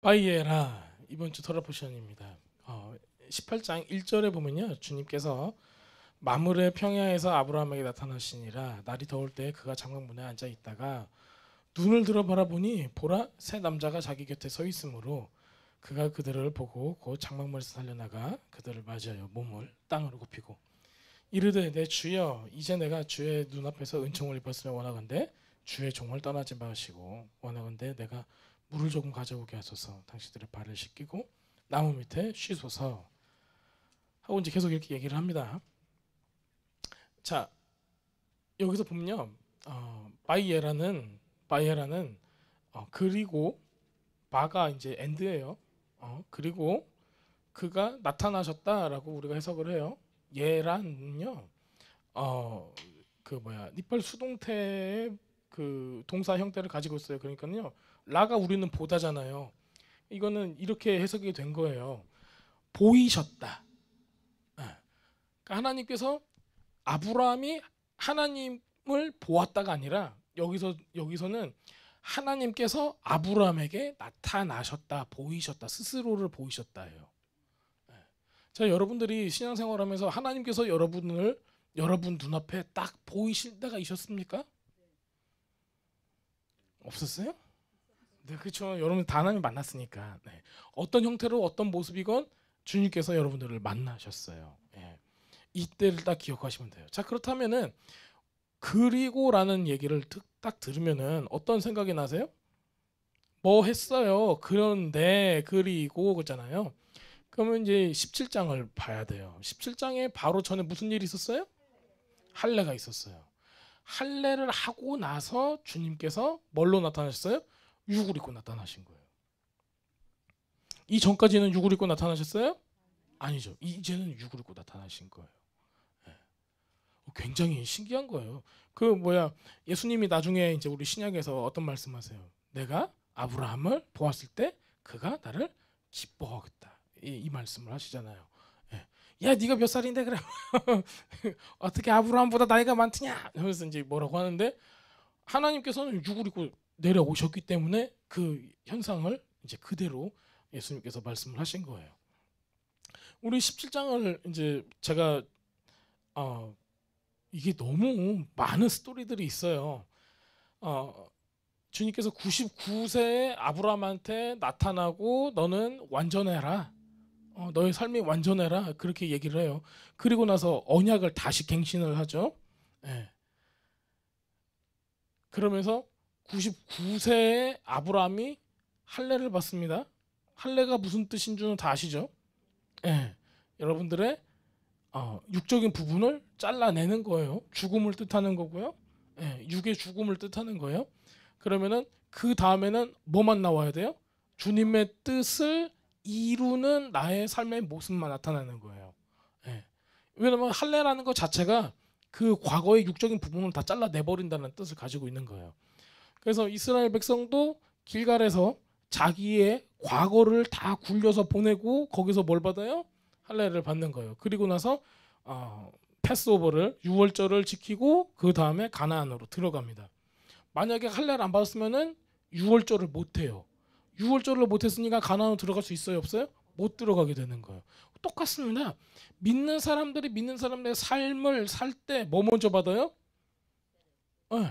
바이에라 이번 주 토라 포션입니다. 18장 1절에 보면요, 주님께서 마므르의 평야에서 아브라함에게 나타나시니라. 날이 더울 때 그가 장막문에 앉아 있다가 눈을 들어 바라보니 보라, 세 남자가 자기 곁에 서 있으므로 그가 그들을 보고 곧 장막문에서 달려나가 그들을 맞이하여 몸을 땅으로 굽히고 이르되, 내 주여, 이제 내가 주의 눈앞에서 은총을 입었으면 원하건대 주의 종을 떠나지 마시고 원하건대 내가 물을 조금 가져오게 하소서. 당신들의 발을 씻기고 나무 밑에 쉬소서 하고 이제 계속 이렇게 얘기를 합니다. 자, 여기서 보면요, 바이에라는 그리고 바가 이제 엔드예요. 그리고 그가 나타나셨다라고 우리가 해석을 해요. 예란은요, 니팔 수동태의 그 동사 형태를 가지고 있어요. 그러니까요, 라가 우리는 보다잖아요. 이거는 이렇게 해석이 된 거예요. 보이셨다. 그러니까 하나님께서 아브라함이 하나님을 보았다가 아니라 여기서는 하나님께서 아브라함에게 나타나셨다, 보이셨다, 스스로를 보이셨다예요. 자, 여러분들이 신앙생활하면서 하나님께서 여러분 눈앞에 딱 보이실 때가 있었습니까? 없었어요? 네, 그렇죠. 여러분 다 하나님 만났으니까. 네. 어떤 형태로 어떤 모습이건 주님께서 여러분들을 만나셨어요. 예. 이때를 딱 기억하시면 돼요. 자, 그렇다면은 그리고라는 얘기를 딱 들으면은 어떤 생각이 나세요? 뭐 했어요? 그런데 그리고 그잖아요. 그러면 이제 17장을 봐야 돼요. 17장에 바로 전에 무슨 일이 있었어요? 할례가 있었어요. 할례를 하고 나서 주님께서 뭘로 나타나셨어요? 육을 입고 나타나신 거예요. 이 전까지는 육을 입고 나타나셨어요? 아니죠. 이제는 육을 입고 나타나신 거예요. 굉장히 신기한 거예요. 예수님이 나중에 이제 우리 신약에서 어떤 말씀하세요? 내가 아브라함을 보았을 때 그가 나를 기뻐하겠다. 이 말씀을 하시잖아요. 야, 네가 몇 살인데 그래? 어떻게 아브라함보다 나이가 많더냐? 하면서 이제 뭐라고 하는데, 하나님께서는 육을 입고 내려오셨기 때문에 그 현상을 이제 그대로 예수님께서 말씀을 하신 거예요. 우리 17장을 이제 제가 이게 너무 많은 스토리들이 있어요. 주님께서 99세에 아브라함한테 나타나고 너는 완전해라. 너의 삶이 완전해라. 그렇게 얘기를 해요. 그리고 나서 언약을 다시 갱신을 하죠. 예. 그러면서 99세에 아브라함이 할례를 받습니다. 할례가 무슨 뜻인 줄은 다 아시죠? 예. 여러분들의 육적인 부분을 잘라내는 거예요. 죽음을 뜻하는 거고요. 예. 육의 죽음을 뜻하는 거예요. 그러면은 그 다음에는 뭐만 나와야 돼요? 주님의 뜻을 이루는 나의 삶의 모습만 나타나는 거예요. 예. 왜냐면 할례라는 것 자체가 그 과거의 육적인 부분을 다 잘라내버린다는 뜻을 가지고 있는 거예요. 그래서 이스라엘 백성도 길갈에서 자기의 과거를 다 굴려서 보내고 거기서 뭘 받아요? 할례를 받는 거예요. 그리고 나서 패스오버를, 유월절을 지키고 그 다음에 가나안으로 들어갑니다. 만약에 할례를 안 받았으면은 유월절을 못 해요. 유월절을 못 했으니까 가나안으로 들어갈 수 있어요, 없어요? 못 들어가게 되는 거예요. 똑같습니다. 믿는 사람들의 삶을 살 때 뭐 먼저 받아요?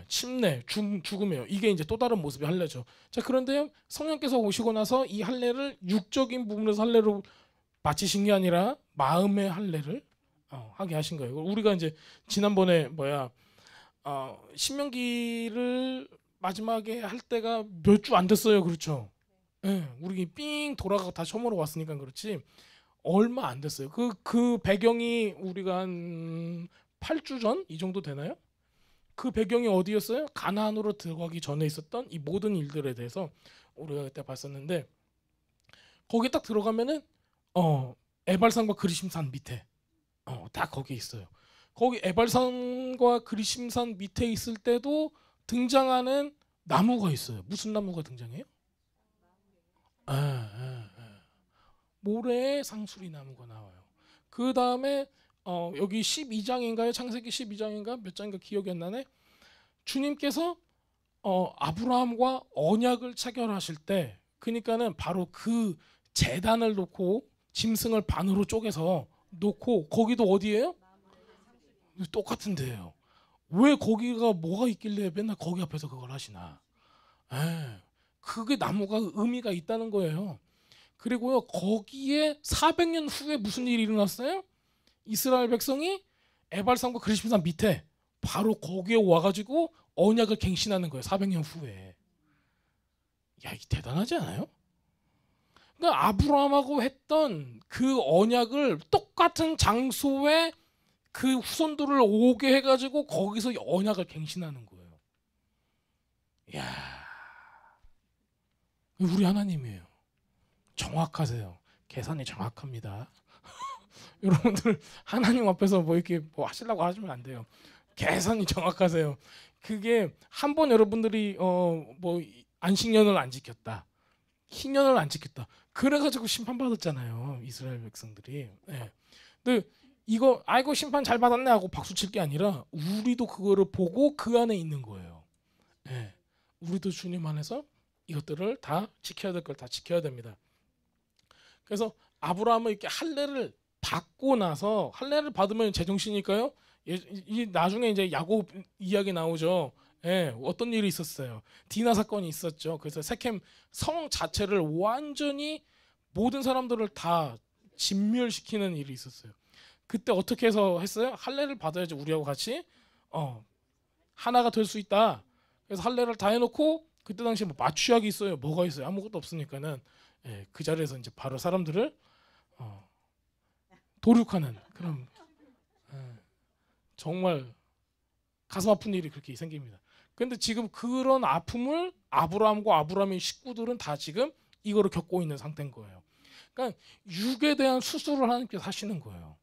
침례, 죽음이에요. 이게 이제 또 다른 모습의 할례죠. 자, 그런데요, 성령께서 오시고 나서 이 할례를 육적인 부분에서 할례로 마치신 게 아니라 마음의 할례를 하게 하신 거예요. 우리가 이제 지난번에 신명기를 마지막에 할 때가 몇 주 안 됐어요. 그렇죠? 예, 우리 삥 돌아가고 다 처음으로 왔으니까 그렇지 얼마 안 됐어요. 그 배경이 우리가 한 8주 전 이 정도 되나요? 그 배경이 어디였어요? 가나안으로 들어가기 전에 있었던 이 모든 일들에 대해서 우리가 그때 봤었는데, 거기 딱 들어가면은 에발산과 그리심산 밑에 딱 거기 있어요. 거기 에발산과 그리심산 밑에 있을 때도 등장하는 나무가 있어요. 무슨 나무가 등장해요? 모래의 상수리 나무가 나와요. 그 다음에 여기 12장인가요? 창세기 12장인가 몇 장인가 기억이 안 나네. 주님께서 아브라함과 언약을 체결하실 때 그러니까는 바로 그 제단을 놓고 짐승을 반으로 쪼개서 놓고 거기도 어디예요? 똑같은 데예요. 왜 거기가 뭐가 있길래 맨날 거기 앞에서 그걸 하시나? 그게 나무가 의미가 있다는 거예요. 그리고요 거기에 400년 후에 무슨 일이 일어났어요? 이스라엘 백성이 에발산과 그리심산 밑에 바로 거기에 와가지고 언약을 갱신하는 거예요. 400년 후에. 야, 이게 대단하지 않아요? 그러니까 아브라함하고 했던 그 언약을 똑같은 장소에 그 후손들을 오게 해가지고 거기서 언약을 갱신하는 거예요. 야, 우리 하나님이에요. 정확하세요. 계산이 정확합니다. 여러분들 하나님 앞에서 뭐 이렇게 뭐 하시려고 하시면 안 돼요. 계산이 정확하세요. 그게 한번 여러분들이 뭐 안식년을 안 지켰다, 희년을 안 지켰다, 그래가지고 심판 받았잖아요. 이스라엘 백성들이. 네. 근데 이거 아이고 심판 잘 받았네 하고 박수 칠 게 아니라 우리도 그거를 보고 그 안에 있는 거예요. 네. 우리도 주님 안에서 이것들을 다 지켜야 될 걸 다 지켜야 됩니다. 그래서 아브라함은 이렇게 할례를 받고 나서, 할례를 받으면 제정신이니까요. 이 나중에 이제 야곱 이야기 나오죠. 예, 어떤 일이 있었어요. 디나 사건이 있었죠. 그래서 세켐 성 자체를 완전히 모든 사람들을 다 진멸시키는 일이 있었어요. 그때 어떻게 해서 했어요? 할례를 받아야지 우리하고 같이 하나가 될 수 있다. 그래서 할례를 다 해놓고 그때 당시 뭐 마취약이 있어요? 뭐가 있어요? 아무것도 없으니까는 그 자리에서 이제 바로 사람들을 도륙하는 그런 정말 가슴 아픈 일이 그렇게 생깁니다. 그런데 지금 그런 아픔을 아브라함과 아브라함의 식구들은 다 지금 이거를 겪고 있는 상태인 거예요. 그러니까 육에 대한 수술을 하나님께서 하시는 거예요.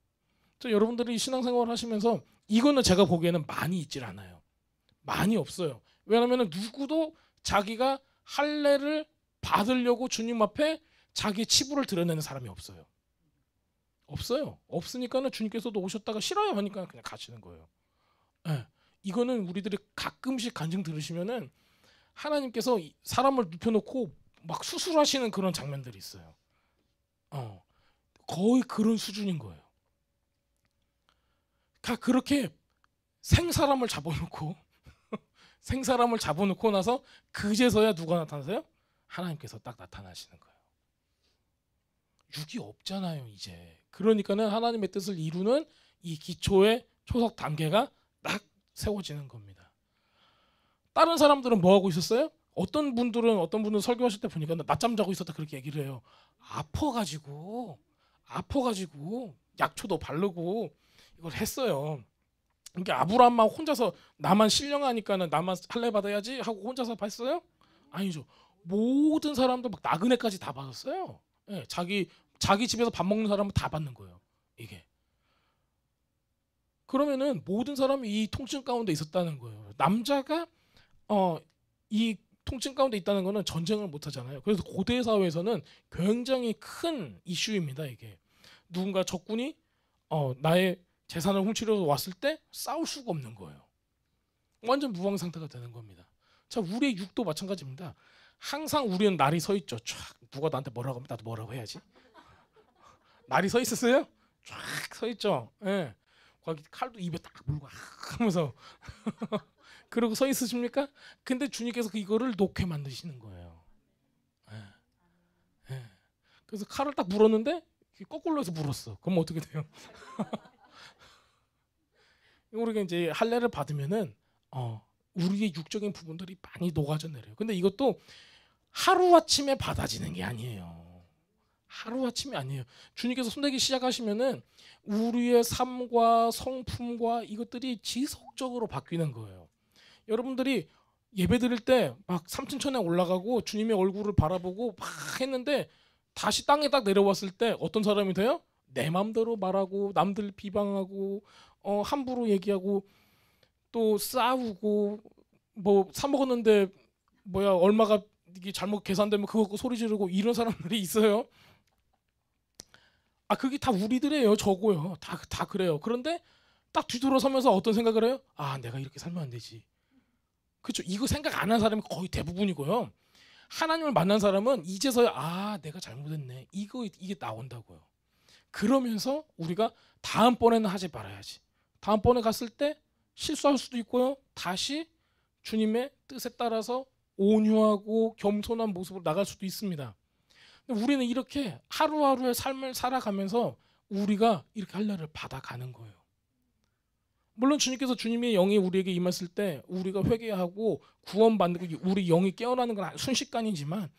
여러분들이 신앙생활을 하시면서 이거는 제가 보기에는 많이 있질 않아요. 많이 없어요. 왜냐하면 누구도 자기가 할례를 받으려고 주님 앞에 자기의 치부를 드러내는 사람이 없어요. 없어요. 없으니까는 주님께서도 오셨다가 싫어요 하니까 그냥 가시는 거예요. 네. 이거는 우리들이 가끔씩 간증 들으시면은 하나님께서 사람을 눕혀놓고 막 수술하시는 그런 장면들이 있어요. 거의 그런 수준인 거예요. 그렇게 생사람을 잡아놓고 생사람을 잡아놓고 나서 그제서야 누가 나타나세요? 하나님께서 딱 나타나시는 거예요. 육이 없잖아요 이제. 그러니까는 하나님의 뜻을 이루는 이 기초의 초석 단계가 딱 세워지는 겁니다. 다른 사람들은 뭐 하고 있었어요? 어떤 분들은 설교하실 때 보니까 낮잠 자고 있었다 그렇게 얘기를 해요. 아파가지고 약초도 바르고 이걸 했어요. 그러니까 아브라함만 혼자서 나만 신령하니까는 나만 할례 받아야지 하고 혼자서 봤어요? 아니죠. 모든 사람들 막 나그네까지 다 받았어요. 네, 자기 집에서 밥 먹는 사람은 다 받는 거예요. 이게. 그러면은 모든 사람이 이 통증 가운데 있었다는 거예요. 남자가 이 통증 가운데 있다는 거는 전쟁을 못 하잖아요. 그래서 고대 사회에서는 굉장히 큰 이슈입니다. 이게 누군가 적군이 나의 재산을 훔치려 왔을 때 싸울 수가 없는 거예요. 완전 무방 상태가 되는 겁니다. 자, 우리의 육도 마찬가지입니다. 항상 우리는 날이 서 있죠. 쫙 누가 나한테 뭐라고 하면 나도 뭐라고 해야지. 날이 서 있었어요? 쫙 서 있죠. 예. 거기 칼도 입에 딱 물고 하면서 그러고 서 있으십니까? 근데 주님께서 이거를 놓게 만드시는 거예요. 예. 예. 그래서 칼을 딱 물었는데 거꾸로 해서 물었어. 그럼 어떻게 돼요? 우리가 이제 할례를 받으면은 우리의 육적인 부분들이 많이 녹아져 내려요. 근데 이것도 하루아침에 받아지는 게 아니에요. 하루아침이 아니에요. 주님께서 손대기 시작하시면은 우리의 삶과 성품과 이것들이 지속적으로 바뀌는 거예요. 여러분들이 예배 드릴 때 막 삼층천에 올라가고 주님의 얼굴을 바라보고 막 했는데 다시 땅에 딱 내려왔을 때 어떤 사람이 돼요? 내 맘대로 말하고 남들 비방하고 함부로 얘기하고 또 싸우고 뭐 사 먹었는데 뭐야 얼마가 이게 잘못 계산되면 그거 갖고 소리 지르고 이런 사람들이 있어요. 그게 다 우리들이에요. 저고요. 다 그래요. 그런데 딱 뒤돌아서면서 어떤 생각을 해요? 내가 이렇게 살면 안 되지. 그렇죠. 이거 생각 안 한 사람이 거의 대부분이고요. 하나님을 만난 사람은 이제서야 내가 잘못했네. 이게 나온다고요. 그러면서 우리가 다음번에는 하지 말아야지. 다음번에 갔을 때 실수할 수도 있고요. 다시 주님의 뜻에 따라서 온유하고 겸손한 모습으로 나갈 수도 있습니다. 우리는 이렇게 하루하루의 삶을 살아가면서 우리가 이렇게 할례를 받아가는 거예요. 물론 주님께서 주님의 영이 우리에게 임했을 때 우리가 회개하고 구원받는 우리 영이 깨어나는 건 순식간이지만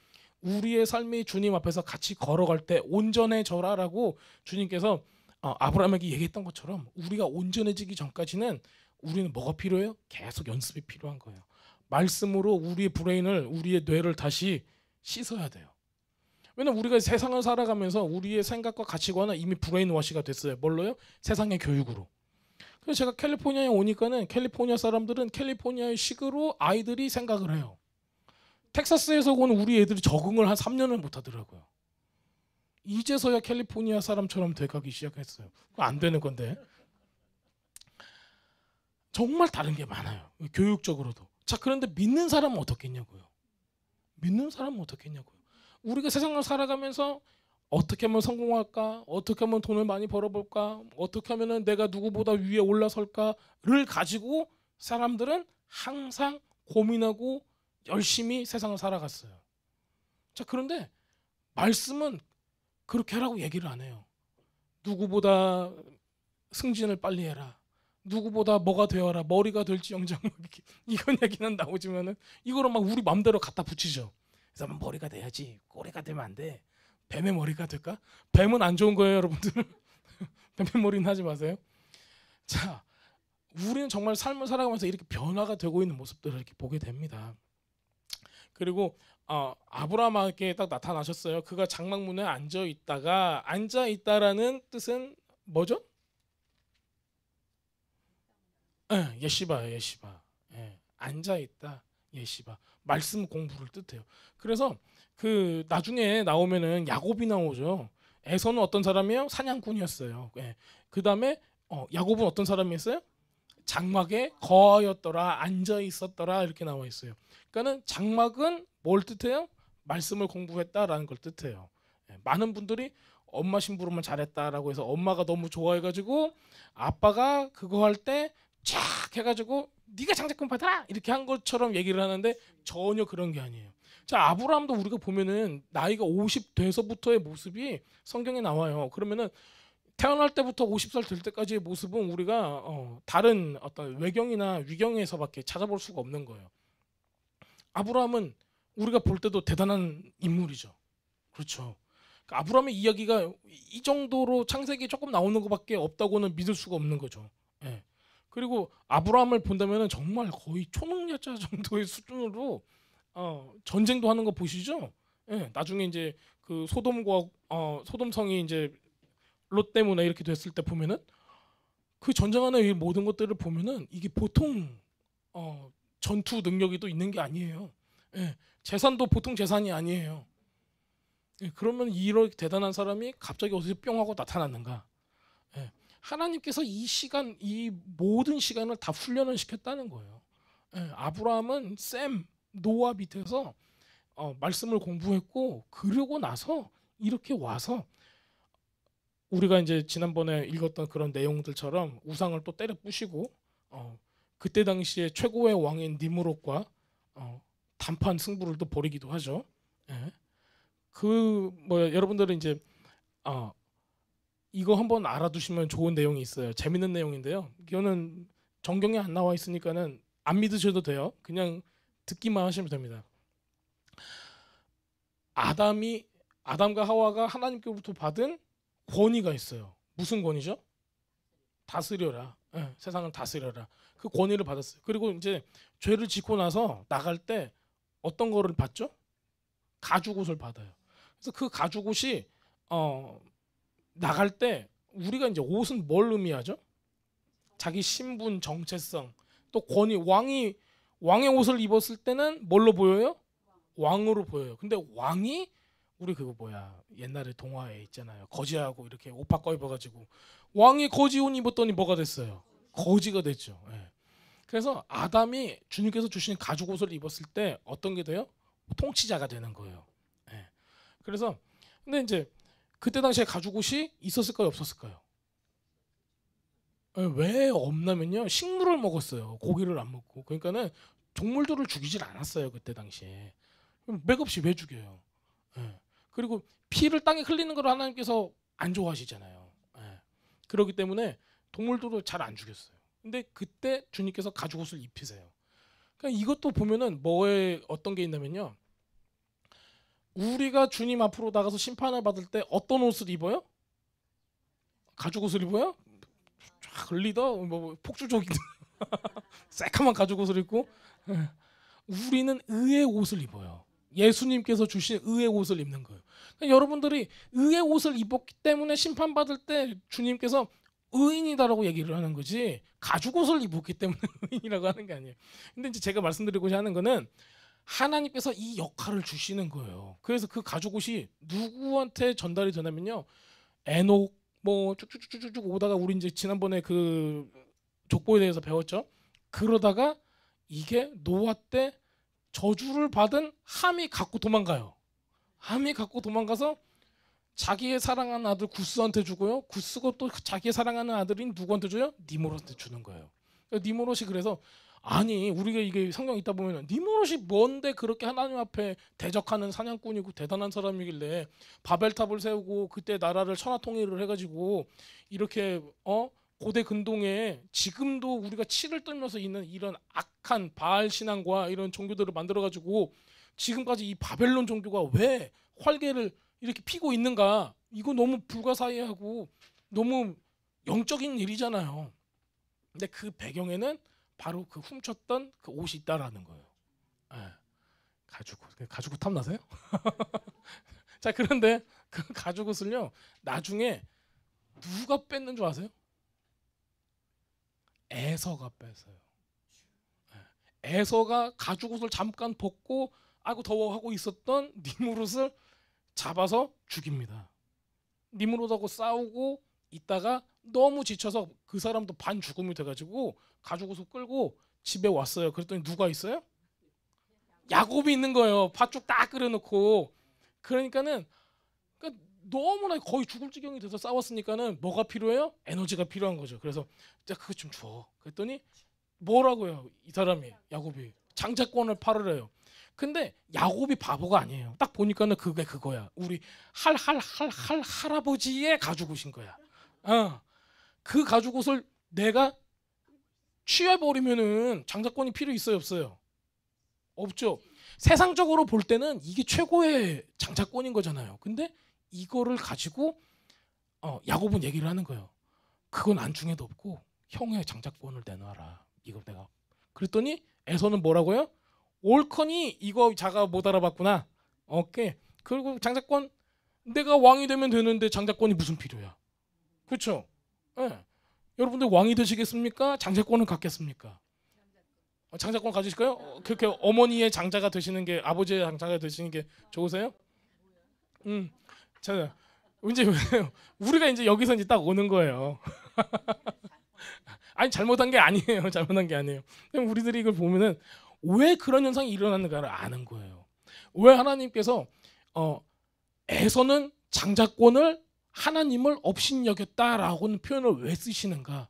우리의 삶이 주님 앞에서 같이 걸어갈 때 온전해져라라고 주님께서 아브라함에게 얘기했던 것처럼 우리가 온전해지기 전까지는 우리는 뭐가 필요해요? 계속 연습이 필요한 거예요. 말씀으로 우리의 브레인을, 우리의 뇌를 다시 씻어야 돼요. 왜냐면 우리가 세상을 살아가면서 우리의 생각과 가치관은 이미 브레인워시가 됐어요. 뭘로요? 세상의 교육으로. 그래서 제가 캘리포니아에 오니까는 캘리포니아 사람들은 캘리포니아의 식으로 아이들이 생각을 해요. 텍사스에서 온 우리 애들이 적응을 한 3년을 못 하더라고요. 이제서야 캘리포니아 사람처럼 돼가기 시작했어요. 안 되는 건데. 정말 다른 게 많아요. 교육적으로도. 자, 그런데 믿는 사람은 어떻겠냐고요. 믿는 사람은 어떻겠냐고요. 우리가 세상을 살아가면서 어떻게 하면 성공할까? 어떻게 하면 돈을 많이 벌어볼까? 어떻게 하면 내가 누구보다 위에 올라설까를 가지고 사람들은 항상 고민하고 열심히 세상을 살아갔어요. 자, 그런데 말씀은 그렇게 하라고 얘기를 안 해요. 누구보다 승진을 빨리 해라. 누구보다 뭐가 되어라. 머리가 될지언정 이런 얘기는 나오지만은 이거를 막 우리 마음대로 갖다 붙이죠. 그래서 머리가 돼야지. 꼬리가 되면 안 돼. 뱀의 머리가 될까? 뱀은 안 좋은 거예요, 여러분들. 뱀의 머리는 하지 마세요. 자, 우리는 정말 삶을 살아가면서 이렇게 변화가 되고 있는 모습들을 이렇게 보게 됩니다. 그리고 아브라함에게 딱 나타나셨어요. 그가 장막문에 앉아 있다라는 뜻은 뭐죠? 예시바예요, 예시바. 앉아 있다, 예시바. 말씀 공부를 뜻해요. 그래서 그 나중에 나오면은 야곱이 나오죠. 에서는 어떤 사람이에요? 사냥꾼이었어요. 그 다음에 야곱은 어떤 사람이었어요? 장막에 거하였더라, 앉아 있었더라 이렇게 나와 있어요. 그러니까는 장막은 뭘 뜻해요? 말씀을 공부했다라는 걸 뜻해요. 많은 분들이 엄마 심부름을 잘했다라고 해서 엄마가 너무 좋아해가지고 아빠가 그거 할 때 쫙 해가지고 네가 장작금 받아라 이렇게 한 것처럼 얘기를 하는데 전혀 그런 게 아니에요. 자, 아브라함도 우리가 보면은 나이가 50 돼서부터의 모습이 성경에 나와요. 그러면은 태어날 때부터 50살 될 때까지의 모습은 우리가 다른 어떤 외경이나 위경에서밖에 찾아볼 수가 없는 거예요. 아브라함은 우리가 볼 때도 대단한 인물이죠. 그렇죠. 그러니까 아브라함의 이야기가 이 정도로 창세기에 조금 나오는 것밖에 없다고는 믿을 수가 없는 거죠. 그리고 아브라함을 본다면 정말 거의 초능력자 정도의 수준으로 전쟁도 하는 거 보시죠. 나중에 이제 그 소돔성이 이제 롯 때문에 이렇게 됐을 때 보면은 그 전쟁하는 이 모든 것들을 보면은 이게 보통 전투 능력이 또 있는 게 아니에요. 재산도 보통 재산이 아니에요. 그러면 이렇게 대단한 사람이 갑자기 어디서 뿅 하고 나타났는가? 하나님께서 이 모든 시간을 다 훈련을 시켰다는 거예요. 아브라함은 노아 밑에서 말씀을 공부했고 그러고 나서 이렇게 와서 우리가 이제 지난번에 읽었던 그런 내용들처럼 우상을 또 때려 부시고 그때 당시에 최고의 왕인 니므롯과 단판 승부를 또 벌이기도 하죠. 여러분들은 이제 이거 한번 알아두시면 좋은 내용이 있어요. 재밌는 내용인데요. 이거는 정경에 안 나와 있으니까는 안 믿으셔도 돼요. 그냥 듣기만 하시면 됩니다. 아담과 하와가 하나님께로부터 받은 권위가 있어요. 무슨 권위죠? 다스려라. 세상을 다스려라. 그 권위를 받았어요. 그리고 이제 죄를 짓고 나서 나갈 때 어떤 거를 받죠? 가죽옷을 받아요. 그래서 그 가죽옷이 나갈 때 우리가 이제 옷은 뭘 의미하죠? 자기 신분, 정체성, 또 권위. 왕의 옷을 입었을 때는 뭘로 보여요? 왕으로 보여요. 근데 왕이 우리 그거 옛날에 동화에 있잖아요. 거지하고 이렇게 옷 바꿔 입어가지고 왕이 거지 옷 입었더니 뭐가 됐어요? 거지가 됐죠. 그래서 아담이 주님께서 주신 가죽 옷을 입었을 때 어떤 게 돼요? 통치자가 되는 거예요. 예. 그래서 근데 이제 그때 당시에 가죽옷이 있었을까요, 없었을까요? 예, 왜 없냐면요, 식물을 먹었어요. 고기를 안 먹고. 그러니까는 동물들을 죽이질 않았어요 그때 당시에. 그럼 맥없이 왜 죽여요? 예. 그리고 피를 땅에 흘리는 걸 하나님께서 안 좋아하시잖아요. 예. 그렇기 때문에 동물들도 잘 안 죽였어요. 근데 그때 주님께서 가죽옷을 입히세요. 그러니까 이것도 보면은 뭐에 어떤 게 있냐면요, 우리가 주님 앞으로 나가서 심판을 받을 때 어떤 옷을 입어요? 가죽옷을 입어요? 쫙 리더 뭐 폭주족이든 새카만 가죽옷을 입고. 예. 우리는 의의 옷을 입어요. 예수님께서 주신 의의 옷을 입는 거예요. 그러니까 여러분들이 의의 옷을 입었기 때문에 심판받을 때 주님께서 의인이다라고 얘기를 하는 거지, 가죽옷을 입었기 때문에 의인이라고 하는 게 아니에요. 근데 이제 제가 말씀드리고자 하는 거는 하나님께서 이 역할을 주시는 거예요. 그래서 그 가죽옷이 누구한테 전달이 되냐면요, 에녹 뭐 쭉쭉쭉쭉 오다가 우리 이제 지난번에 그 족보에 대해서 배웠죠. 그러다가 이게 노아 때 저주를 받은 함이 갖고 도망가요. 함이 갖고 도망가서 자기의 사랑하는 아들 구스한테 주고요. 구스가 또 자기의 사랑하는 아들인 누구한테 줘요? 니모롯한테 주는 거예요. 니모롯이 그래서, 아니 우리가 이게 성경 있다 보면 니모롯이 뭔데 그렇게 하나님 앞에 대적하는 사냥꾼이고 대단한 사람이길래 바벨탑을 세우고 그때 나라를 천하통일을 해가지고 이렇게 고대 근동에 지금도 우리가 치를 떨면서 있는 이런 악한 바알 신앙과 이런 종교들을 만들어가지고 지금까지 이 바벨론 종교가 왜 활개를 이렇게 피고 있는가? 이거 너무 불가사의하고 너무 영적인 일이잖아요. 근데 그 배경에는 바로 그 훔쳤던 그 옷이 있다라는 거예요. 네. 가죽옷 탐나세요? 자, 그런데 그 가죽옷을요, 나중에 누가 뺐는 줄 아세요? 에서가 뺐어요. 에서가 가죽옷을 잠깐 벗고 아이고 더워 하고 있었던 니무롯을 잡아서 죽입니다. 니무롯하고 싸우고 있다가 너무 지쳐서 그 사람도 반 죽음이 돼가지고 가죽옷을 끌고 집에 왔어요. 그랬더니 누가 있어요? 야곱이 있는 거예요. 팥죽 딱 끓여놓고. 그러니까는 너무나 거의 죽을 지경이 돼서 싸웠으니까는 뭐가 필요해요? 에너지가 필요한 거죠. 그래서 자, 그거 좀 줘. 그랬더니 뭐라고요? 이 사람이, 야곱이 장자권을 팔으래요. 근데 야곱이 바보가 아니에요. 딱 보니까는 그게 그거야. 우리 할아버지의 가죽옷인 거야. 그 가죽옷을 내가 취해버리면은 장자권이 필요 있어요, 없어요? 없죠. 세상적으로 볼 때는 이게 최고의 장자권인 거잖아요. 근데 이거를 가지고 야곱은 얘기를 하는 거예요. 그건 안중에도 없고 형의 장자권을 내놔라. 이거 내가. 그랬더니 에서는 뭐라고요? 옳거니 이거 자가 못 알아봤구나. 오케이. 그리고 장자권, 내가 왕이 되면 되는데 장자권이 무슨 필요야? 그렇죠? 네. 여러분들 왕이 되시겠습니까? 장자권은 갖겠습니까? 장자권 가지실까요? 그렇게 어머니의 장자가 되시는 게, 아버지의 장자가 되시는 게 좋으세요? 자, 이제 우리가 이제 여기서 이제 딱 오는 거예요. 아니 잘못한 게 아니에요. 잘못한 게 아니에요. 우리들이 이걸 보면은 왜 그런 현상이 일어났는가를 아는 거예요. 왜 하나님께서 에서는 장자권을 하나님을 업신여겼다라고는 표현을 왜 쓰시는가?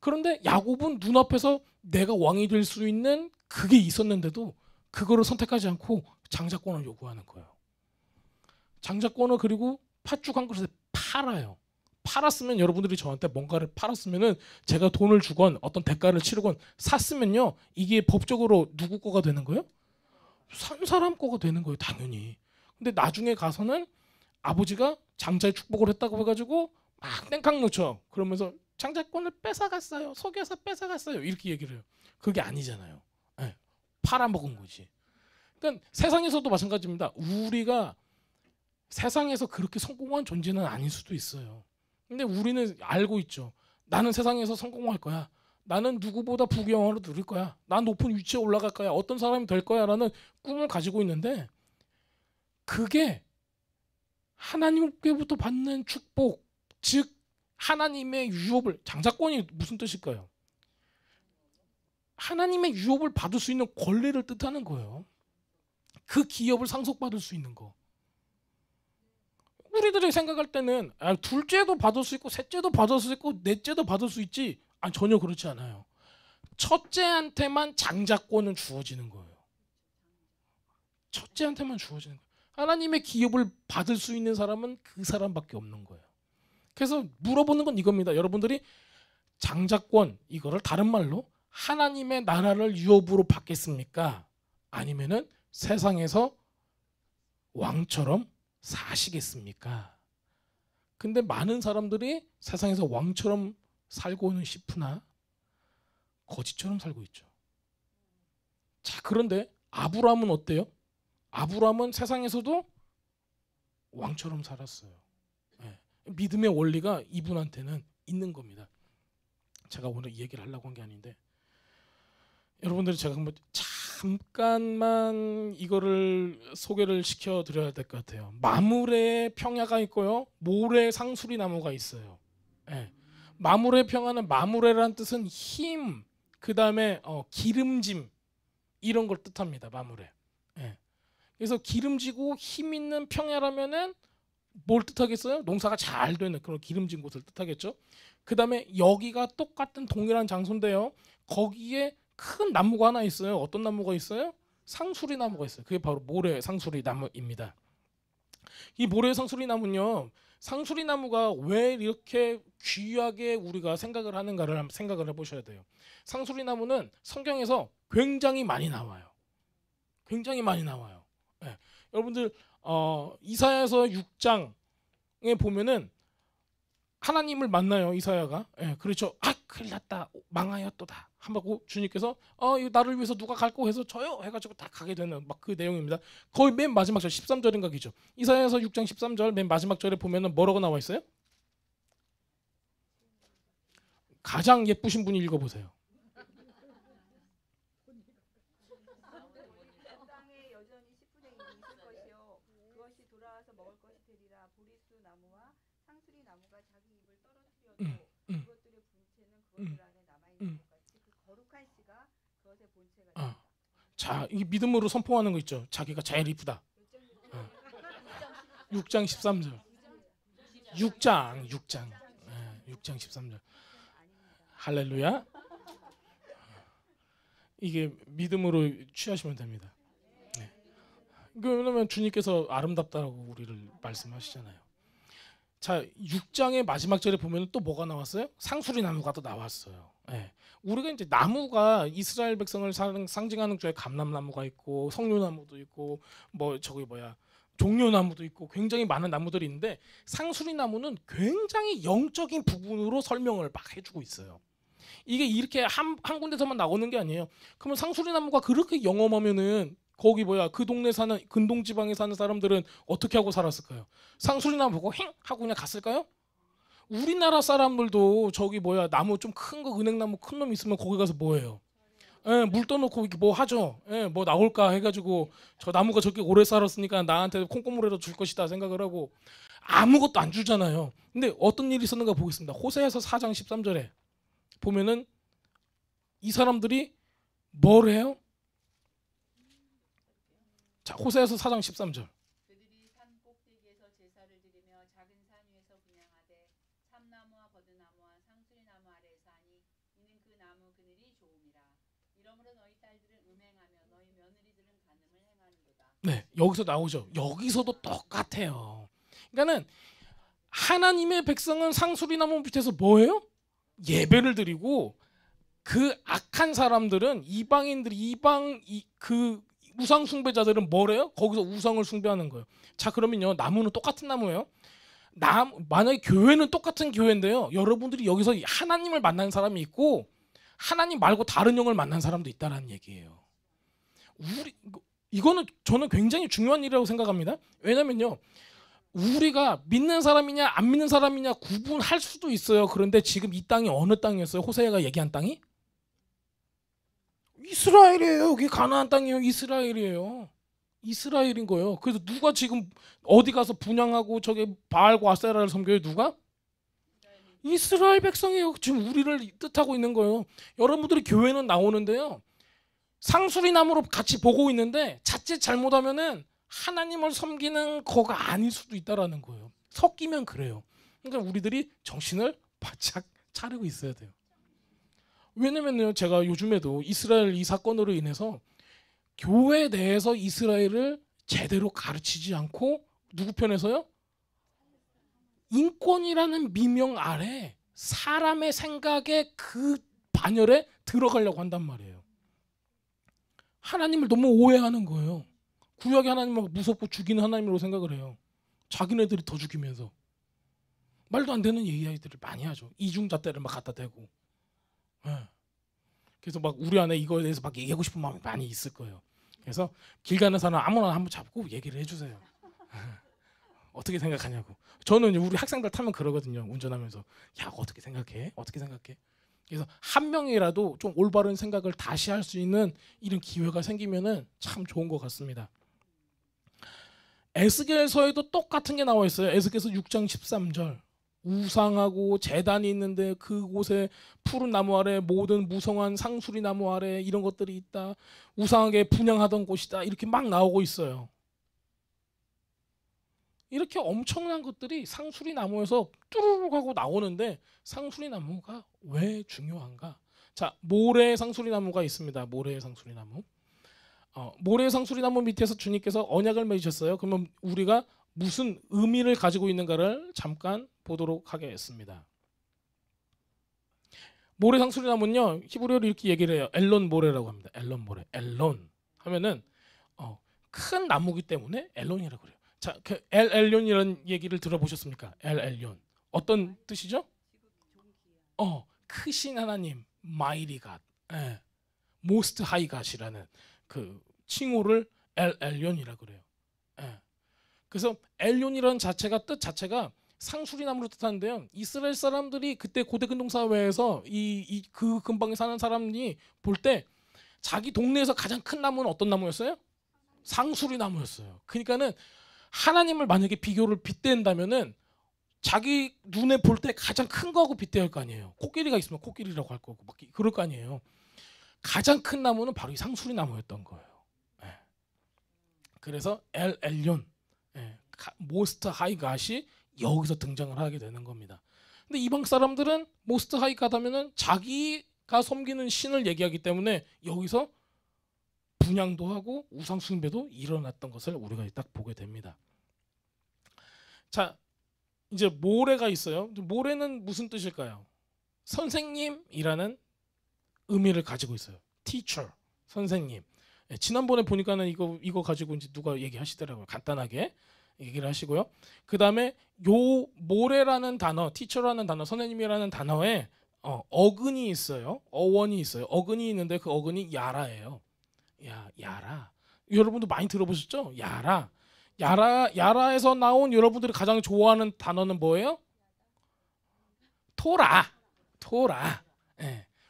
그런데 야곱은 눈앞에서 내가 왕이 될 수 있는 그게 있었는데도 그거를 선택하지 않고 장자권을 요구하는 거예요. 장자권을 그리고 팥죽 한 그릇에 팔아요. 팔았으면, 여러분들이 저한테 뭔가를 팔았으면은 제가 돈을 주건 어떤 대가를 치르건 샀으면요, 이게 법적으로 누구 거가 되는 거예요? 산 사람 거가 되는 거예요, 당연히. 근데 나중에 가서는 아버지가 장자의 축복을 했다고 해가지고 막 땡깡 놓쳐. 그러면서 장자권을 뺏어갔어요. 속여서 뺏어갔어요. 이렇게 얘기를 해요. 그게 아니잖아요. 네, 팔아먹은 거지. 그러니까 세상에서도 마찬가지입니다. 우리가 세상에서 그렇게 성공한 존재는 아닐 수도 있어요. 근데 우리는 알고 있죠. 나는 세상에서 성공할 거야. 나는 누구보다 부귀영화를 누릴 거야. 난 높은 위치에 올라갈 거야. 어떤 사람이 될 거야 라는 꿈을 가지고 있는데, 그게 하나님께부터 받는 축복, 즉 하나님의 유업을, 장자권이 무슨 뜻일까요? 하나님의 유업을 받을 수 있는 권리를 뜻하는 거예요. 그 기업을 상속받을 수 있는 거. 우리들이 생각할 때는 둘째도 받을 수 있고 셋째도 받을 수 있고 넷째도 받을 수 있지. 전혀 그렇지 않아요. 첫째한테만 장자권은 주어지는 거예요. 첫째한테만 주어지는 거예요. 하나님의 기업을 받을 수 있는 사람은 그 사람밖에 없는 거예요. 그래서 물어보는 건 이겁니다. 여러분들이 장자권, 이거를 다른 말로 하나님의 나라를 유업으로 받겠습니까? 아니면은 세상에서 왕처럼 사시겠습니까? 근데 많은 사람들이 세상에서 왕처럼 살고는 싶으나 거지처럼 살고 있죠. 자, 그런데 아브라함은 어때요? 아브라함은 세상에서도 왕처럼 살았어요. 네. 믿음의 원리가 이분한테는 있는 겁니다. 제가 오늘 이 얘기를 하려고 한 게 아닌데, 여러분들이 제가 한번 잠깐만 이거를 소개를 시켜드려야 될 것 같아요. 마므레 평야가 있고요, 모래 상수리 나무가 있어요. 네. 마므레 평야는, 마므레라는 뜻은 힘, 그 다음에 기름짐, 이런 걸 뜻합니다. 마므레. 네. 그래서 기름지고 힘 있는 평야라면은 뭘 뜻하겠어요? 농사가 잘 되는 그런 기름진 곳을 뜻하겠죠. 그 다음에 여기가 똑같은 동일한 장소인데요, 거기에 큰 나무가 하나 있어요. 어떤 나무가 있어요? 상수리 나무가 있어요. 그게 바로 모래 상수리 나무입니다. 이 모래 상수리 나무는요, 상수리 나무가 왜 이렇게 귀하게 우리가 생각을 하는가를 한번 생각을 해보셔야 돼요. 상수리 나무는 성경에서 굉장히 많이 나와요. 굉장히 많이 나와요. 네. 여러분들 이사야서 6장에 보면은 하나님을 만나요, 이사야가. 예, 그렇죠. 큰일 났다, 망하였도다 하고 주님께서 이거 나를 위해서 누가 갈고 해서 저요 해가지고 다 가게 되는 막 그 내용입니다. 거의 맨 마지막 절 13절인가 기죠. 이사야서 6장 13절 맨 마지막 절에 보면은 뭐라고 나와 있어요? 가장 예쁘신 분이 읽어보세요. 땅에 여전히 씨푸쟁이 있을 것이요, 그것이 돌아와서 먹을 것이 되리라. 보리수 나무와 상수리 나무가 자기 입을 떨어뜨려도 그것들의 본체는 그것들 안에 남아 있는 것 같이 그 거룩한 씨가 그것의 본체가 된다. 자, 이 믿음으로 선포하는 거 있죠. 자기가 제일 이쁘다. 6장 13절. 6장 13절. 할렐루야. 이게 믿음으로 취하시면 됩니다. 네. 왜냐면 주님께서 아름답다고 우리를 말씀하시잖아요. 자, 6장의 마지막 절에 보면 또 뭐가 나왔어요? 상수리 나무가 또 나왔어요. 네. 우리가 이제 나무가 이스라엘 백성을 상징하는 중에 감람나무가 있고 석류나무도 있고 종려나무도 있고 굉장히 많은 나무들이 있는데, 상수리 나무는 굉장히 영적인 부분으로 설명을 막 해주고 있어요. 이게 이렇게 한 군데서만 나오는 게 아니에요. 그러면 상수리 나무가 그렇게 영험하면은 거기 그 동네 사는 근동 지방에 사는 사람들은 어떻게 하고 살았을까요? 상수리 나무 보고 행 하고 그냥 갔을까요? 우리나라 사람들도 나무 좀 큰 거, 은행나무 큰 놈 있으면 거기 가서 뭐 해요? 물 떠놓고 이렇게 뭐 하죠. 뭐 나올까 해가지고 저 나무가 저렇게 오래 살았으니까 나한테 콩고물이라도 줄 것이다 생각을 하고 아무것도 안 주잖아요. 근데 어떤 일이 있었는가 보겠습니다. 호세아서 4장 13절에 보면은 이 사람들이 뭘 해요? 자, 호세아서 4장 13절. 그들이 산 꼭대기에서 제사를 드리며 작은 산 위에서 분향하되 참나무와 버드나무와 상수리 나무 아래에서 하니 이는 그 나무 그늘이 좋음이라. 이러므로 너희 딸들은 음행하며 너희 며느리들은 간음을 행하는도다. 네, 여기서 나오죠. 여기서도 똑같아요. 그러니까는 하나님의 백성은 상수리 나무 밑에서 뭐해요? 예배를 드리고, 그 악한 사람들은 이방인들이 그 우상 숭배자들은 뭐래요? 거기서 우상을 숭배하는 거예요. 자, 그러면요, 나무는 똑같은 나무예요. 만약에 교회는 똑같은 교회인데요, 여러분들이 여기서 하나님을 만난 사람이 있고 하나님 말고 다른 영을 만난 사람도 있다라는 얘기예요. 이거는 저는 굉장히 중요한 일이라고 생각합니다. 왜냐면요, 우리가 믿는 사람이냐 안 믿는 사람이냐 구분할 수도 있어요. 그런데 지금 이 땅이 어느 땅이었어요? 호세아가 얘기한 땅이? 이스라엘이에요. 여기 가나안 땅이에요. 이스라엘이에요. 이스라엘인 거예요. 그래서 누가 지금 어디 가서 분향하고 저기 바알과 아세라를 섬겨요? 누가? 이스라엘 백성이에요. 지금 우리를 뜻하고 있는 거예요. 여러분들이 교회는 나오는데요, 상수리나무로 같이 보고 있는데 자칫 잘못하면은 하나님을 섬기는 거가 아닐 수도 있다라는 거예요. 섞이면 그래요. 그러니까 우리들이 정신을 바짝 차리고 있어야 돼요. 왜냐면요, 제가 요즘에도 이스라엘 이 사건으로 인해서 교회 내에서 이스라엘을 제대로 가르치지 않고 누구 편에서요? 인권이라는 미명 아래 사람의 생각에 그 반열에 들어가려고 한단 말이에요. 하나님을 너무 오해하는 거예요. 구약의 하나님을 무섭고 죽이는 하나님으로 생각을 해요. 자기네들이 더 죽이면서 말도 안 되는 얘기들을 많이 하죠. 이중잣대를 막 갖다 대고. 그래서 막 우리 안에 이거에 대해서 막 얘기하고 싶은 마음이 많이 있을 거예요. 그래서 길 가는 사람 아무나 한번 잡고 얘기를 해주세요. 어떻게 생각하냐고. 저는 우리 학생들 타면 그러거든요. 운전하면서 야 어떻게 생각해? 어떻게 생각해? 그래서 한 명이라도 좀 올바른 생각을 다시 할 수 있는 이런 기회가 생기면은 참 좋은 것 같습니다. 에스겔서에도 똑같은 게 나와 있어요. 에스겔서 6장 13절. 우상하고 제단이 있는데 그곳에 푸른 나무 아래 모든 무성한 상수리 나무 아래 이런 것들이 있다. 우상하게 분향하던 곳이다. 이렇게 막 나오고 있어요. 이렇게 엄청난 것들이 상수리 나무에서 뚜루룩 하고 나오는데 상수리 나무가 왜 중요한가? 자, 모래 상수리 나무가 있습니다. 모래 상수리 나무. 모래 상수리 나무 밑에서 주님께서 언약을 맺으셨어요. 그러면 우리가 무슨 의미를 가지고 있는가를 잠깐 보도록 하겠습니다. 모래 상수리 나무는요, 히브리어로 이렇게 얘기를 해요. 엘론 모래라고 합니다. 엘론 모래. 엘론 하면은 큰 나무기 때문에 엘론이라고 그래요. 자, 그 엘론이라는 얘기를 들어보셨습니까? 엘론 어떤 뜻이죠? 크신 하나님, 마이리 갓, 모스트 하이 갓이라는 그 칭호를 엘론이라고 그래요. 그래서 엘론이라는 자체가 뜻 자체가 상수리 나무로 뜻하는데요. 이스라엘 사람들이 그때 고대 근동 사회에서 그 근방에 사는 사람이 볼 때 자기 동네에서 가장 큰 나무는 어떤 나무였어요? 상수리 나무였어요. 그러니까는 하나님을 만약에 비교를 빗댄다면은 자기 눈에 볼 때 가장 큰 거하고 빗대야 할 거 아니에요. 코끼리가 있으면 코끼리라고 할 거고 막 그럴 거 아니에요. 가장 큰 나무는 바로 이 상수리 나무였던 거예요. 그래서 엘yon, 모스트 하이 갓이 여기서 등장을 하게 되는 겁니다. 근데 이방 사람들은 모스트 하이 갓 하면은 자기가 섬기는 신을 얘기하기 때문에 여기서 분향도 하고 우상 숭배도 일어났던 것을 우리가 딱 보게 됩니다. 자, 이제 모래가 있어요. 모래는 무슨 뜻일까요? 선생님이라는 의미를 가지고 있어요. teacher, 선생님. 지난번에 보니까는 이거 가지고 이제 누가 얘기하시더라고요. 간단하게 얘기를 하시고요. 그 다음에 요 모래라는 단어, teacher라는 단어, 선생님이라는 단어에 어근이 있어요. 어원이 있어요. 어근이 있는데 그 어근이 야라예요. 야라. 여러분도 많이 들어보셨죠? 야라에서 나온 여러분들이 가장 좋아하는 단어는 뭐예요? 토라.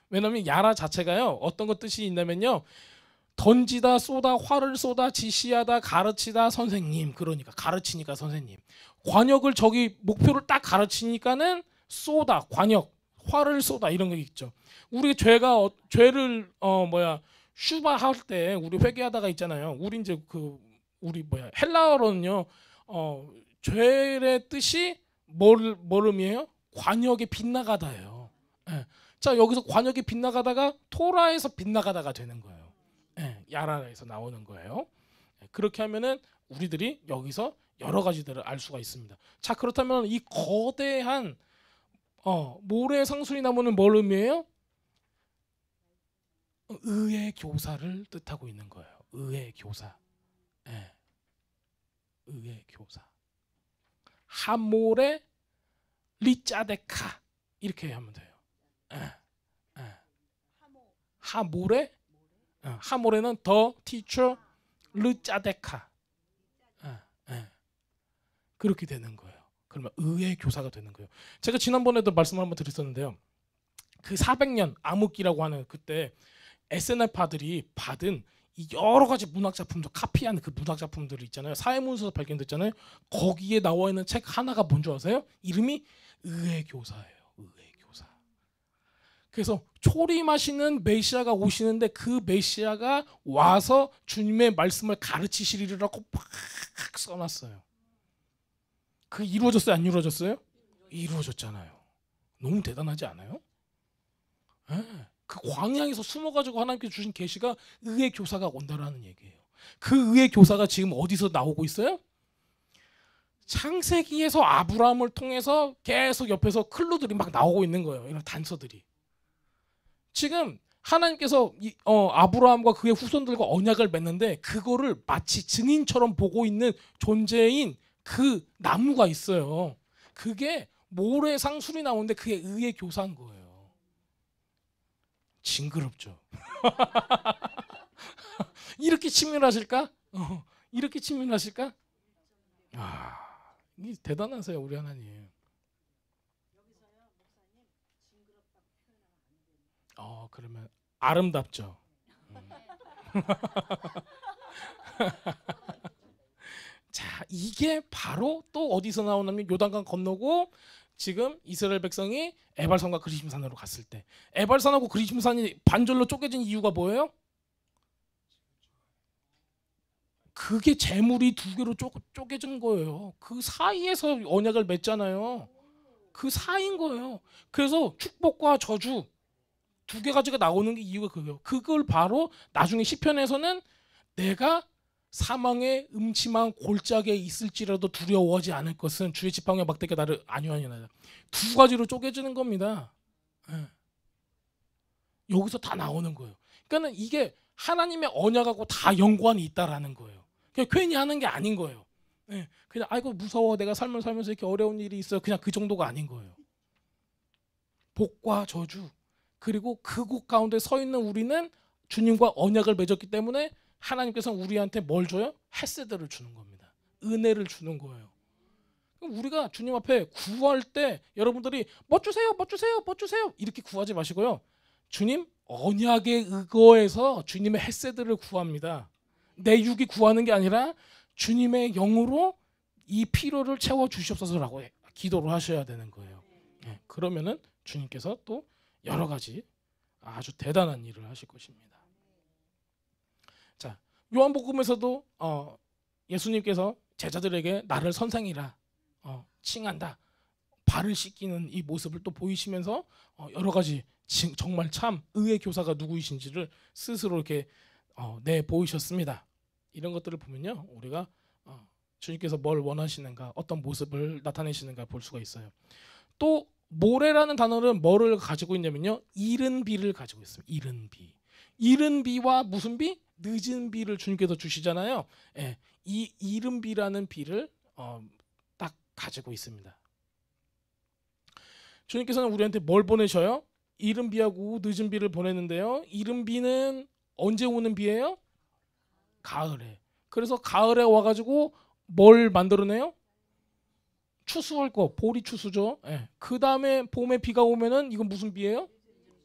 왜냐면 야라 자체가요. 어떤 것 뜻이 있냐면요. 던지다, 쏘다, 활을 쏘다, 지시하다, 가르치다, 선생님. 그러니까 가르치니까 선생님. 관역을 저기 목표를 딱 가르치니까는 쏘다, 관역, 활을 쏘다 이런 거 있죠. 우리 죄를 슈바 할 때 우리 회개하다가 있잖아요. 우리 이제 헬라어로는요. 죄의 뜻이 뭘 의미해요? 관역에 빗나가다예요. 자, 여기서 관역에 빗나가다가 토라에서 빗나가다가 되는 거예요. 야라에서 나오는 거예요. 그렇게 하면은 우리들이 여기서 여러 가지들을 알 수가 있습니다. 자, 그렇다면 이 거대한 모래 상수리 나무는 뭘 의미해요? 의의 교사를 뜻하고 있는 거예요. 의의 교사. 의의 교사. 하모레 리짜데카 이렇게 하면 돼요. 하모레, 하모레는 더 티처 르짜데카. 그렇게 되는 거예요. 그러면 의의 교사가 되는 거예요. 제가 지난번에도 말씀을 한번 드렸었는데요. 그 400년 암흑기라고 하는 그때 SNF파들이 받은 이 여러 가지 문학 작품들 카피한 그 문학 작품들이 있잖아요. 사회문서에서 발견됐잖아요. 거기에 나와 있는 책 하나가 뭔지 아세요? 이름이 의의 교사예요. 의의 교사. 그래서 초림하시는 메시아가 오시는데 그 메시아가 와서 주님의 말씀을 가르치시리라고 팍 써놨어요. 그 이루어졌어요? 안 이루어졌어요? 이루어졌잖아요. 너무 대단하지 않아요? 네. 그 광야에서 숨어가지고 하나님께서 주신 계시가 의의 교사가 온다라는 얘기예요. 그 의의 교사가 지금 어디서 나오고 있어요? 창세기에서 아브라함을 통해서 계속 옆에서 클루들이 막 나오고 있는 거예요. 이런 단서들이. 지금 하나님께서 아브라함과 그의 후손들과 언약을 맺는데 그거를 마치 증인처럼 보고 있는 존재인 그 나무가 있어요. 그게 모래상 술이 나오는데 그게 의의 교사인 거예요. 징그럽죠. 이렇게 치밀하실까? 이렇게 치밀하실까? 아, 이 대단하세요 우리 하나님. 그러면 아름답죠. 자, 이게 바로 또 어디서 나오냐면 요단강 건너고 지금 이스라엘 백성이 에발산과 그리심산으로 갔을 때 에발산하고 그리심산이 반절로 쪼개진 이유가 뭐예요? 그게 재물이 두 개로 쪼개진 거예요. 그 사이에서 언약을 맺잖아요. 그 사이인 거예요. 그래서 축복과 저주 두 개 가지가 나오는 게 이유가 그거예요. 그걸 바로 나중에 시편에서는 내가 사망의 음침한 골짜기에 있을지라도 두려워하지 않을 것은 주의 지팡이와 막대기가 나를 안위하니라. 두 가지로 쪼개지는 겁니다. 네. 여기서 다 나오는 거예요. 그러니까 이게 하나님의 언약하고 다 연관이 있다라는 거예요. 그냥 괜히 하는 게 아닌 거예요. 네. 그냥 아이고 무서워 내가 삶을 살면서 이렇게 어려운 일이 있어요. 그냥 그 정도가 아닌 거예요. 복과 저주 그리고 그곳 가운데 서 있는 우리는 주님과 언약을 맺었기 때문에 하나님께서 우리한테 뭘 줘요? 헤세드를 주는 겁니다. 은혜를 주는 거예요. 우리가 주님 앞에 구할 때 여러분들이 뭐 주세요, 뭐 주세요, 뭐 주세요 이렇게 구하지 마시고요. 주님 언약에 의거해서 주님의 헤세드를 구합니다. 내 육이 구하는 게 아니라 주님의 영으로 이 필요를 채워 주시옵소서라고 기도를 하셔야 되는 거예요. 네, 그러면은 주님께서 또 여러 가지 아주 대단한 일을 하실 것입니다. 자, 요한복음에서도 예수님께서 제자들에게 나를 선생이라 칭한다. 발을 씻기는 이 모습을 또 보이시면서 여러 가지 정말 참 의의 교사가 누구이신지를 스스로 이렇게 내 보이셨습니다. 이런 것들을 보면요, 우리가 주님께서 뭘 원하시는가, 어떤 모습을 나타내시는가 볼 수가 있어요. 또 모래라는 단어는 뭐를 가지고 있냐면요, 이른 비를 가지고 있습니다. 이른 비. 이른 비와 무슨 비? 늦은 비를 주님께서 주시잖아요. 예, 이 이른 비라는 비를 딱 가지고 있습니다. 주님께서는 우리한테 뭘 보내셔요? 이른 비하고 늦은 비를 보내는데요. 이른 비는 언제 오는 비예요? 가을에. 그래서 가을에 와가지고 뭘 만들어내요? 추수할 거, 보리 추수죠. 예. 그 다음에 봄에 비가 오면은 이건 무슨 비예요?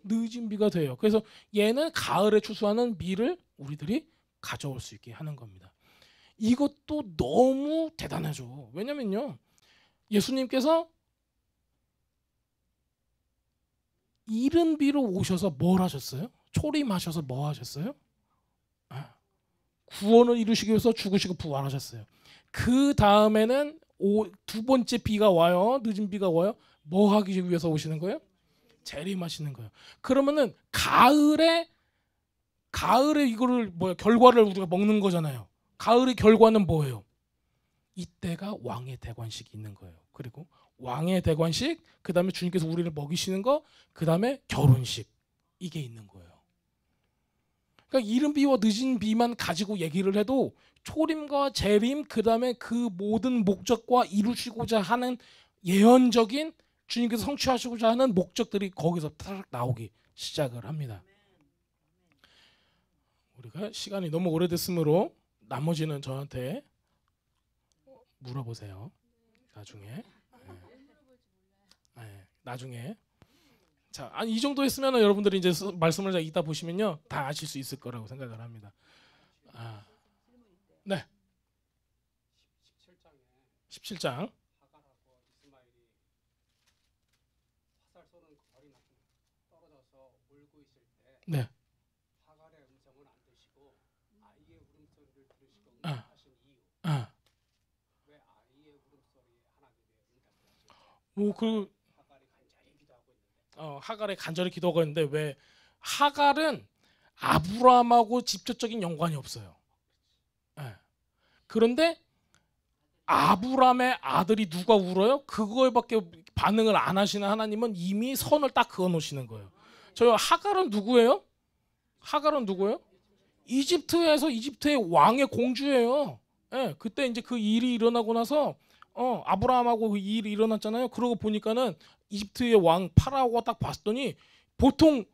늦은 비가 돼요. 그래서 얘는 가을에 추수하는 비를 우리들이 가져올 수 있게 하는 겁니다. 이것도 너무 대단하죠. 왜냐면요, 예수님께서 이른 비로 오셔서 뭘 하셨어요? 초림하셔서 뭐 하셨어요? 구원을 이루시기 위해서 죽으시고 부활하셨어요. 그 다음에는 두 번째 비가 와요. 늦은 비가 와요. 뭐 하기 위해서 오시는 거예요? 재림하시는 거예요. 그러면은 가을에 이거를 결과를 우리가 먹는 거잖아요. 가을의 결과는 뭐예요? 이때가 왕의 대관식이 있는 거예요. 그리고 왕의 대관식, 그 다음에 주님께서 우리를 먹이시는 거, 그 다음에 결혼식, 이게 있는 거예요. 그러니까 이른 비와 늦은 비만 가지고 얘기를 해도 초림과 재림, 그 다음에 그 모든 목적과 이루시고자 하는 예언적인 주님께서 성취하시고자 하는 목적들이 거기서 딱 나오기 시작을 합니다. 우리가 시간이 너무 오래됐으므로 나머지는 저한테 물어보세요. 나중에. 네, 나중에. 자, 이 정도 했으면 여러분들이 이제 말씀을 이따 보시면요, 다 아실 수 있을 거라고 생각을 합니다. 네. 17장. 떨어져서 울고 있을 때 네. 하갈의 음성은 안 드시고 아이의 울음소리를 들으시고 아. 응답하신 이유. 아. 왜 아이의 울음소리에 하나님의 응답을 하실까요? 뭐그 하갈이 간절히 기도하고 있는데. 하갈이 간절히 기도하고 있는데 왜 하갈은 아브라함하고 직접적인 연관이 없어요. 네. 그런데 아브라함의 아들이 누가 울어요? 그거에밖에 반응을 안 하시는 하나님은 이미 선을 딱 그어 놓으시는 거예요. 저 하갈은 누구예요? 하갈은 누구예요? 이집트의 왕의 공주예요. 예, 그때 이제 그 일이 일어나고 나서 아브라함하고 그 일이 일어났잖아요. 그러고 보니까는 이집트의 왕 파라오가 딱 봤더니 보통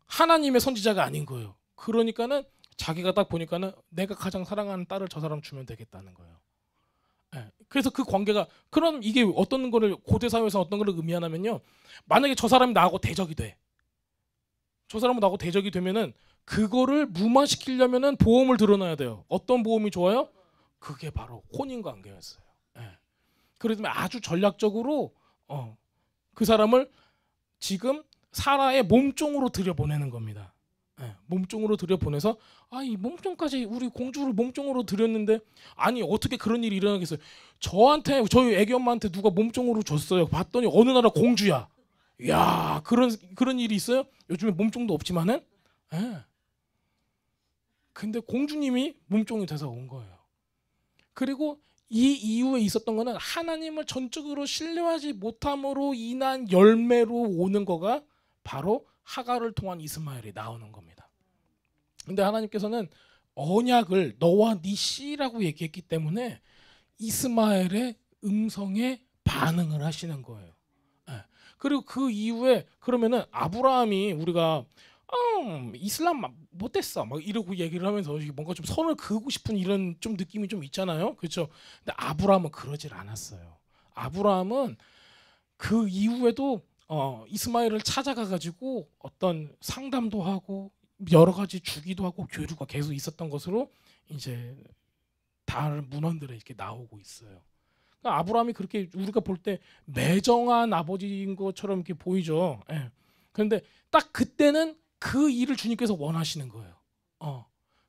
하나님의 선지자가 아닌 거예요. 그러니까는 자기가 딱 보니까는 내가 가장 사랑하는 딸을 저 사람 주면 되겠다는 거예요. 예, 그래서 그 관계가 그럼 이게 어떤 거를 고대 사회에서 어떤 거를 의미하냐면요. 만약에 저 사람이 나하고 대적이 돼. 저 사람은 나하고 대적이 되면은 그거를 무마시키려면은 보험을 들어놔야 돼요. 어떤 보험이 좋아요? 그게 바로 혼인 관계였어요. 예. 그래서 아주 전략적으로 그 사람을 지금 사라의 몸종으로 들여보내는 겁니다. 예, 몸종으로 들여보내서 이 몸종까지 우리 공주를 몸종으로 들였는데 아니 어떻게 그런 일이 일어나겠어요? 저희 애기 엄마한테 누가 몸종으로 줬어요. 봤더니 어느 나라 공주야. 야 그런 일이 있어요? 요즘에 몸종도 없지만은. 예. 근데 공주님이 몸종이 돼서 온 거예요. 그리고 이 이후에 있었던 거는 하나님을 전적으로 신뢰하지 못함으로 인한 열매로 오는 거가 바로 하갈을 통한 이스마엘이 나오는 겁니다. 근데 하나님께서는 언약을 너와 네 씨라고 얘기했기 때문에 이스마엘의 음성에 반응을 하시는 거예요. 예. 그리고 그 이후에 그러면은 아브라함이 우리가 이슬람 못됐어 막 이러고 얘기를 하면서 뭔가 좀 선을 그으고 싶은 이런 좀 느낌이 좀 있잖아요. 그렇죠? 근데 아브라함은 그러질 않았어요. 아브라함은 그 이후에도 이스마엘을 찾아가 가지고 어떤 상담도 하고 여러 가지 주기도 하고 교류가 계속 있었던 것으로 이제 다른 문헌들에 이렇게 나오고 있어요. 그러니까 아브라함이 그렇게 우리가 볼 때 매정한 아버지인 것처럼 이렇게 보이죠. 예. 그런데 딱 그때는 그 일을 주님께서 원하시는 거예요.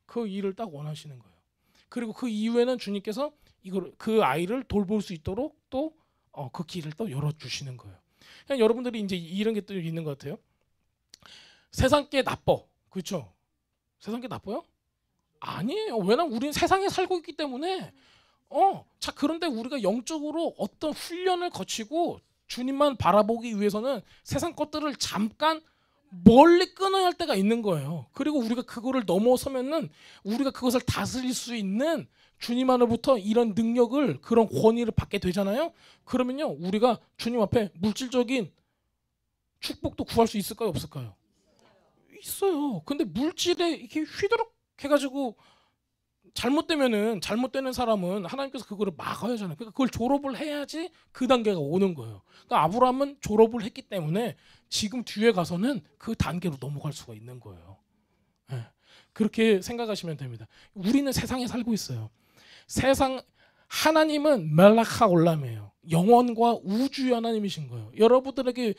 그 일을 딱 원하시는 거예요. 그리고 그 이후에는 주님께서 그 아이를 돌볼 수 있도록 또 그 길을 또 열어 주시는 거예요. 그냥 여러분들이 이제 이런 게 또 있는 것 같아요. 세상 게 나빠, 그렇죠? 세상 게 나빠요? 아니에요. 왜냐면 우리는 세상에 살고 있기 때문에. 자 그런데 우리가 영적으로 어떤 훈련을 거치고 주님만 바라보기 위해서는 세상 것들을 잠깐 멀리 끊어야 할 때가 있는 거예요. 그리고 우리가 그거를 넘어서면은 우리가 그것을 다스릴 수 있는 주님 안으로부터 이런 능력을 그런 권위를 받게 되잖아요. 그러면요 우리가 주님 앞에 물질적인 축복도 구할 수 있을까요, 없을까요? 있어요. 근데 물질에 이렇게 휘도록 해가지고 잘못되는 사람은 하나님께서 그거를 막아야 하잖아요. 그러니까 그걸 졸업을 해야지 그 단계가 오는 거예요. 그러니까 아브라함은 졸업을 했기 때문에 지금 뒤에 가서는 그 단계로 넘어갈 수가 있는 거예요. 네. 그렇게 생각하시면 됩니다. 우리는 세상에 살고 있어요. 하나님은 멜라카 올람이에요. 영원과 우주의 하나님이신 거예요. 여러분들에게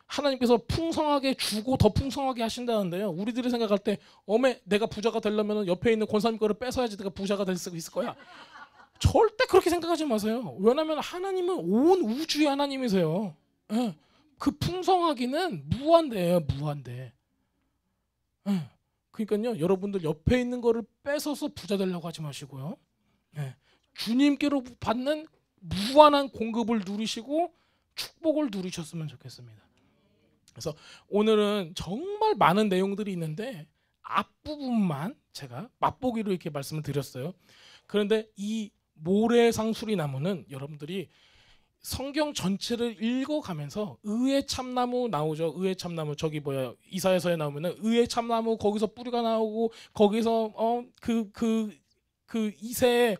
하나님께서 풍성하게 주고 더 풍성하게 하신다는데요. 우리들이 생각할 때 내가 부자가 되려면 옆에 있는 권사님 거를 뺏어야지 내가 부자가 될 수 있을 거야. 절대 그렇게 생각하지 마세요. 왜냐하면 하나님은 온 우주의 하나님이세요. 예. 그 풍성하기는 무한대예요. 무한대. 예. 그러니까요. 여러분들 옆에 있는 거를 뺏어서 부자 되려고 하지 마시고요. 예. 주님께로 받는 무한한 공급을 누리시고 축복을 누리셨으면 좋겠습니다. 그래서 오늘은 정말 많은 내용들이 있는데 앞부분만 제가 맛보기로 이렇게 말씀을 드렸어요. 그런데 이 모래상수리 나무는 여러분들이 성경 전체를 읽어가면서 의의 참나무 나오죠. 의의 참나무 저기 이사야서에 나오면은 의의 참나무 거기서 뿌리가 나오고 거기서 그 이새의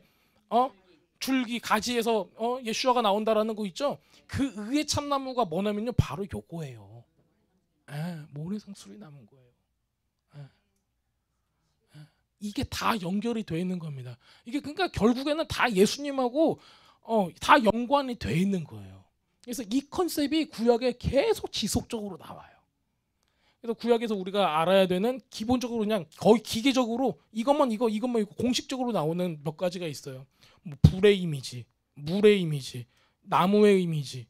줄기 가지에서 예수아가 나온다라는 거 있죠. 그 의의 참나무가 뭐냐면요 바로 요거예요. 모래상수리 나무인 거예요. 이게 다 연결이 돼 있는 겁니다. 이게 그러니까 결국에는 다 예수님하고 다 연관이 돼 있는 거예요. 그래서 이 컨셉이 구약에 계속 지속적으로 나와요. 그래서 구약에서 우리가 알아야 되는 기본적으로 그냥 거의 기계적으로 이것만 이거 공식적으로 나오는 몇 가지가 있어요. 뭐 불의 이미지, 물의 이미지, 나무의 이미지,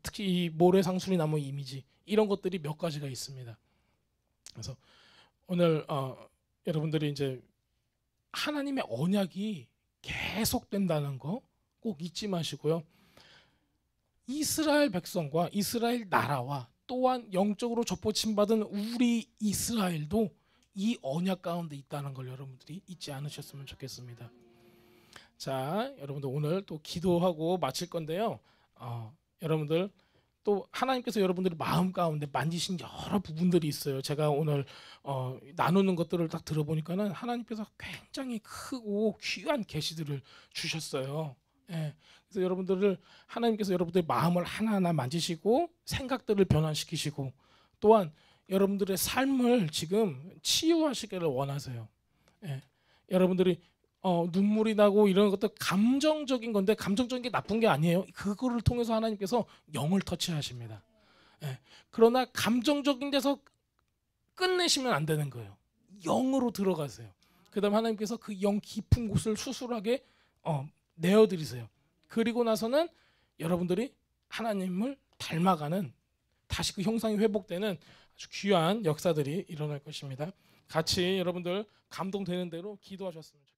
특히 이 모래 상수리 나무 이미지 이런 것들이 몇 가지가 있습니다. 그래서 오늘 여러분들이 이제 하나님의 언약이 계속된다는 거 꼭 잊지 마시고요. 이스라엘 백성과 이스라엘 나라와 또한 영적으로 접붙임받은 우리 이스라엘도 이 언약 가운데 있다는 걸 여러분들이 잊지 않으셨으면 좋겠습니다. 자, 여러분들 오늘 또 기도하고 마칠 건데요. 여러분들 또 하나님께서 여러분들의 마음 가운데 만지신 여러 부분들이 있어요. 제가 오늘 나누는 것들을 딱 들어보니까는 하나님께서 굉장히 크고 귀한 계시들을 주셨어요. 예. 그래서 하나님께서 여러분들의 마음을 하나하나 만지시고 생각들을 변화시키시고 또한 여러분들의 삶을 지금 치유하시기를 원하세요. 예. 여러분들이 눈물이 나고 이런 것도 감정적인 건데 감정적인 게 나쁜 게 아니에요. 그거를 통해서 하나님께서 영을 터치하십니다. 예. 그러나 감정적인 데서 끝내시면 안 되는 거예요. 영으로 들어가세요. 그다음 하나님께서 그 영 깊은 곳을 수술하게 내어드리세요. 그리고 나서는 여러분들이 하나님을 닮아가는 다시 그 형상이 회복되는 아주 귀한 역사들이 일어날 것입니다. 같이 여러분들 감동되는 대로 기도하셨으면 좋겠습니다.